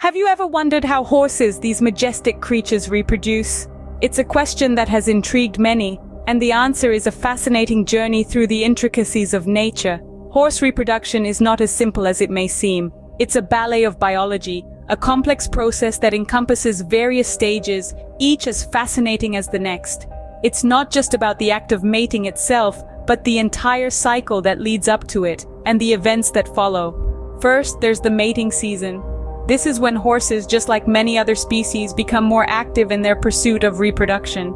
Have you ever wondered how horses, these majestic creatures, reproduce? It's a question that has intrigued many, and the answer is a fascinating journey through the intricacies of nature. Horse reproduction is not as simple as it may seem. It's a ballet of biology, a complex process that encompasses various stages, each as fascinating as the next. It's not just about the act of mating itself, but the entire cycle that leads up to it, and the events that follow. First, there's the mating season. This is when horses, just like many other species, become more active in their pursuit of reproduction.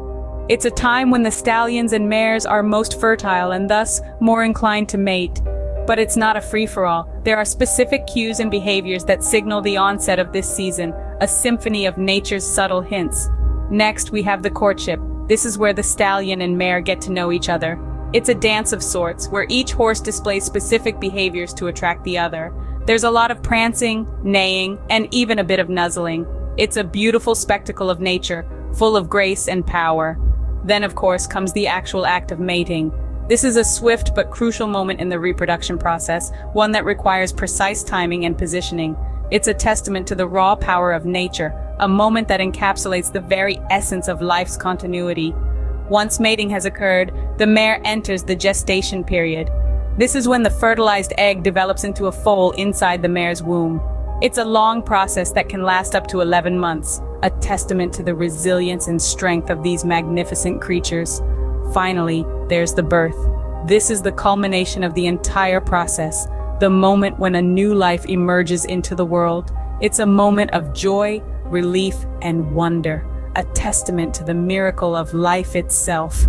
It's a time when the stallions and mares are most fertile and thus more inclined to mate. But it's not a free-for-all. There are specific cues and behaviors that signal the onset of this season, a symphony of nature's subtle hints. Next, we have the courtship. This is where the stallion and mare get to know each other. It's a dance of sorts, where each horse displays specific behaviors to attract the other. There's a lot of prancing, neighing, and even a bit of nuzzling. It's a beautiful spectacle of nature, full of grace and power. Then, of course, comes the actual act of mating. This is a swift but crucial moment in the reproduction process, one that requires precise timing and positioning. It's a testament to the raw power of nature, a moment that encapsulates the very essence of life's continuity. Once mating has occurred, the mare enters the gestation period. This is when the fertilized egg develops into a foal inside the mare's womb. It's a long process that can last up to 11 months, a testament to the resilience and strength of these magnificent creatures. Finally, there's the birth. This is the culmination of the entire process, the moment when a new life emerges into the world. It's a moment of joy, relief, and wonder, a testament to the miracle of life itself.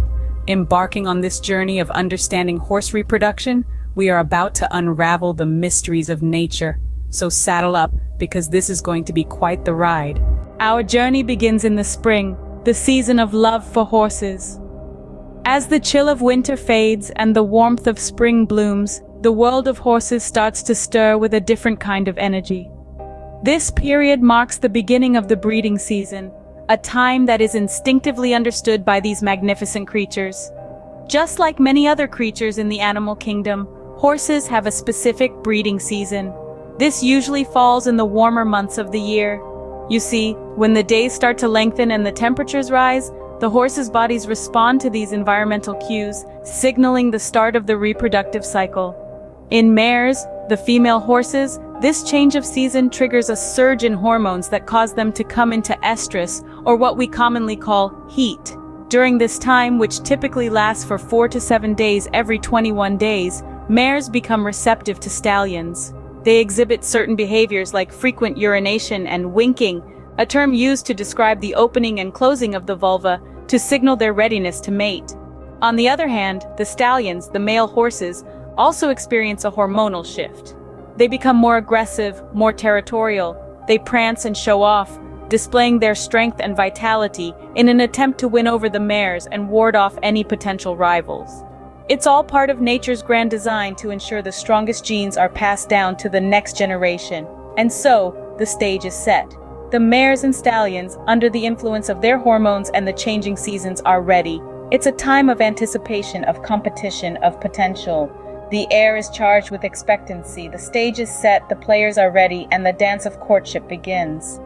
Embarking on this journey of understanding horse reproduction, we are about to unravel the mysteries of nature. So saddle up, because this is going to be quite the ride. Our journey begins in the spring, the season of love for horses. As the chill of winter fades and the warmth of spring blooms, the world of horses starts to stir with a different kind of energy. This period marks the beginning of the breeding season, a time that is instinctively understood by these magnificent creatures. Just like many other creatures in the animal kingdom, horses have a specific breeding season. This usually falls in the warmer months of the year. You see, when the days start to lengthen and the temperatures rise, the horses' bodies respond to these environmental cues, signaling the start of the reproductive cycle. In mares, the female horses, this change of season triggers a surge in hormones that cause them to come into estrus, or what we commonly call heat. During this time, which typically lasts for 4 to 7 days every 21 days, mares become receptive to stallions. They exhibit certain behaviors like frequent urination and winking, a term used to describe the opening and closing of the vulva to signal their readiness to mate. On the other hand, the stallions, the male horses, also experience a hormonal shift. They become more aggressive, more territorial. They prance and show off, displaying their strength and vitality in an attempt to win over the mares and ward off any potential rivals. It's all part of nature's grand design to ensure the strongest genes are passed down to the next generation. And so, the stage is set. The mares and stallions, under the influence of their hormones and the changing seasons, are ready. It's a time of anticipation, of competition, of potential. The air is charged with expectancy, the stage is set, the players are ready, and the dance of courtship begins.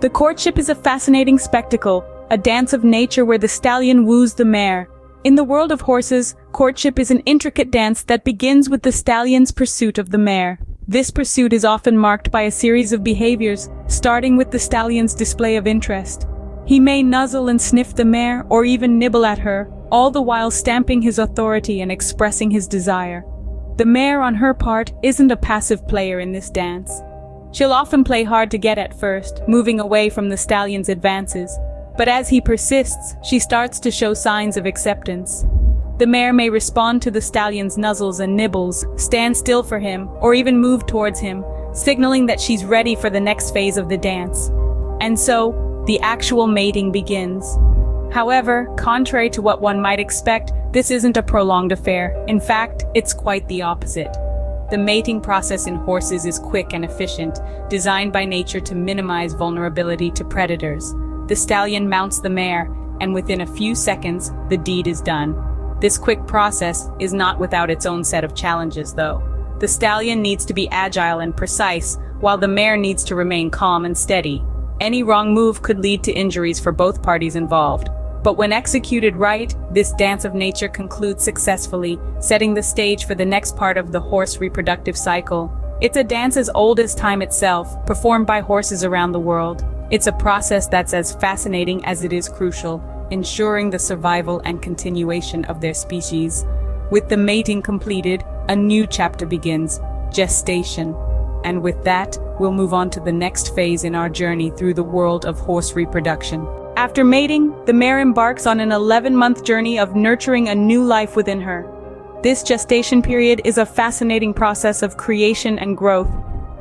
The courtship is a fascinating spectacle, a dance of nature where the stallion woos the mare. In the world of horses, courtship is an intricate dance that begins with the stallion's pursuit of the mare. This pursuit is often marked by a series of behaviors, starting with the stallion's display of interest. He may nuzzle and sniff the mare, or even nibble at her, all the while stamping his authority and expressing his desire. The mare, on her part, isn't a passive player in this dance. She'll often play hard to get at first, moving away from the stallion's advances. But as he persists, she starts to show signs of acceptance. The mare may respond to the stallion's nuzzles and nibbles, stand still for him, or even move towards him, signaling that she's ready for the next phase of the dance. And so, the actual mating begins. However, contrary to what one might expect, this isn't a prolonged affair. In fact, it's quite the opposite. The mating process in horses is quick and efficient, designed by nature to minimize vulnerability to predators. The stallion mounts the mare, and within a few seconds, the deed is done. This quick process is not without its own set of challenges, though. The stallion needs to be agile and precise, while the mare needs to remain calm and steady. Any wrong move could lead to injuries for both parties involved. But when executed right, this dance of nature concludes successfully, setting the stage for the next part of the horse reproductive cycle. It's a dance as old as time itself, performed by horses around the world. It's a process that's as fascinating as it is crucial, ensuring the survival and continuation of their species. With the mating completed, a new chapter begins, gestation. And with that, we'll move on to the next phase in our journey through the world of horse reproduction. After mating, the mare embarks on an 11-month journey of nurturing a new life within her. This gestation period is a fascinating process of creation and growth.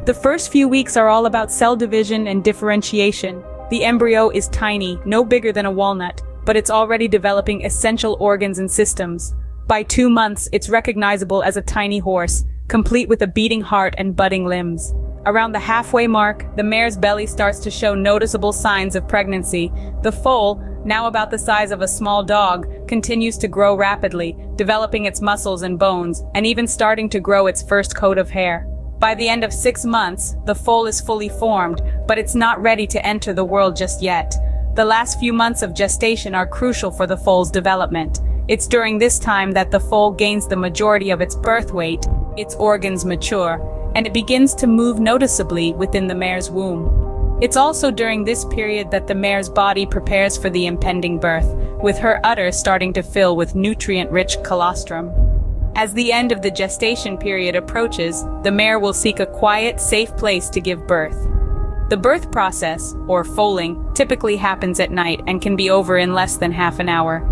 The first few weeks are all about cell division and differentiation. The embryo is tiny, no bigger than a walnut, but it's already developing essential organs and systems. By 2 months, it's recognizable as a tiny horse, complete with a beating heart and budding limbs. Around the halfway mark, the mare's belly starts to show noticeable signs of pregnancy. The foal, now about the size of a small dog, continues to grow rapidly, developing its muscles and bones, and even starting to grow its first coat of hair. By the end of 6 months, the foal is fully formed, but it's not ready to enter the world just yet. The last few months of gestation are crucial for the foal's development. It's during this time that the foal gains the majority of its birth weight, its organs mature, and it begins to move noticeably within the mare's womb. It's also during this period that the mare's body prepares for the impending birth, with her udder starting to fill with nutrient-rich colostrum. As the end of the gestation period approaches, the mare will seek a quiet, safe place to give birth. The birth process, or foaling, typically happens at night and can be over in less than half an hour.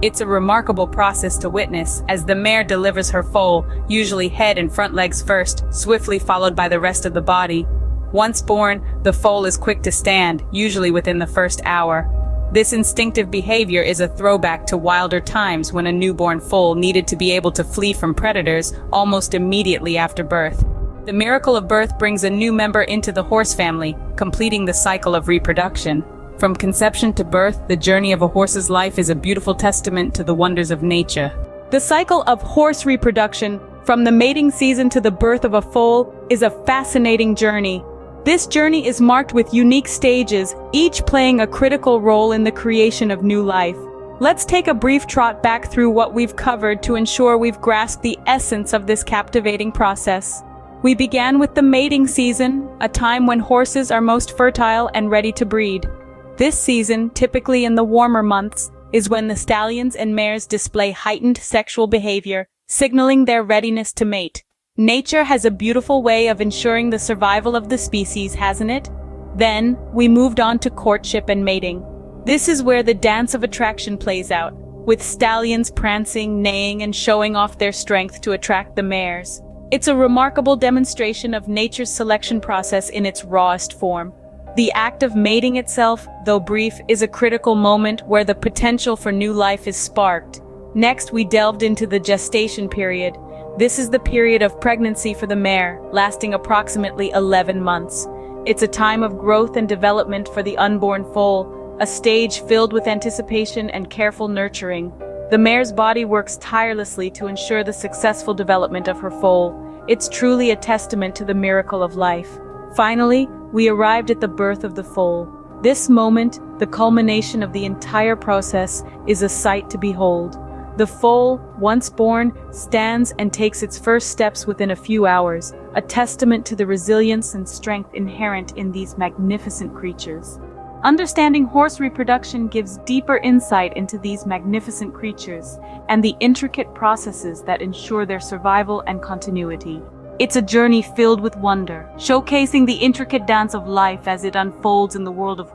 It's a remarkable process to witness as the mare delivers her foal, usually head and front legs first, swiftly followed by the rest of the body. Once born, the foal is quick to stand, usually within the first hour. This instinctive behavior is a throwback to wilder times when a newborn foal needed to be able to flee from predators almost immediately after birth. The miracle of birth brings a new member into the horse family, completing the cycle of reproduction. From conception to birth, the journey of a horse's life is a beautiful testament to the wonders of nature. The cycle of horse reproduction, from the mating season to the birth of a foal, is a fascinating journey. This journey is marked with unique stages, each playing a critical role in the creation of new life. Let's take a brief trot back through what we've covered to ensure we've grasped the essence of this captivating process. We began with the mating season, a time when horses are most fertile and ready to breed. This season, typically in the warmer months, is when the stallions and mares display heightened sexual behavior, signaling their readiness to mate. Nature has a beautiful way of ensuring the survival of the species, hasn't it? Then, we moved on to courtship and mating. This is where the dance of attraction plays out, with stallions prancing, neighing, and showing off their strength to attract the mares. It's a remarkable demonstration of nature's selection process in its rawest form. The act of mating itself, though brief, is a critical moment where the potential for new life is sparked. Next, we delved into the gestation period. This is the period of pregnancy for the mare, lasting approximately 11 months. It's a time of growth and development for the unborn foal, a stage filled with anticipation and careful nurturing. The mare's body works tirelessly to ensure the successful development of her foal. It's truly a testament to the miracle of life. Finally, we arrived at the birth of the foal. This moment, the culmination of the entire process, is a sight to behold. The foal, once born, stands and takes its first steps within a few hours, a testament to the resilience and strength inherent in these magnificent creatures. Understanding horse reproduction gives deeper insight into these magnificent creatures and the intricate processes that ensure their survival and continuity. It's a journey filled with wonder, showcasing the intricate dance of life as it unfolds in the world of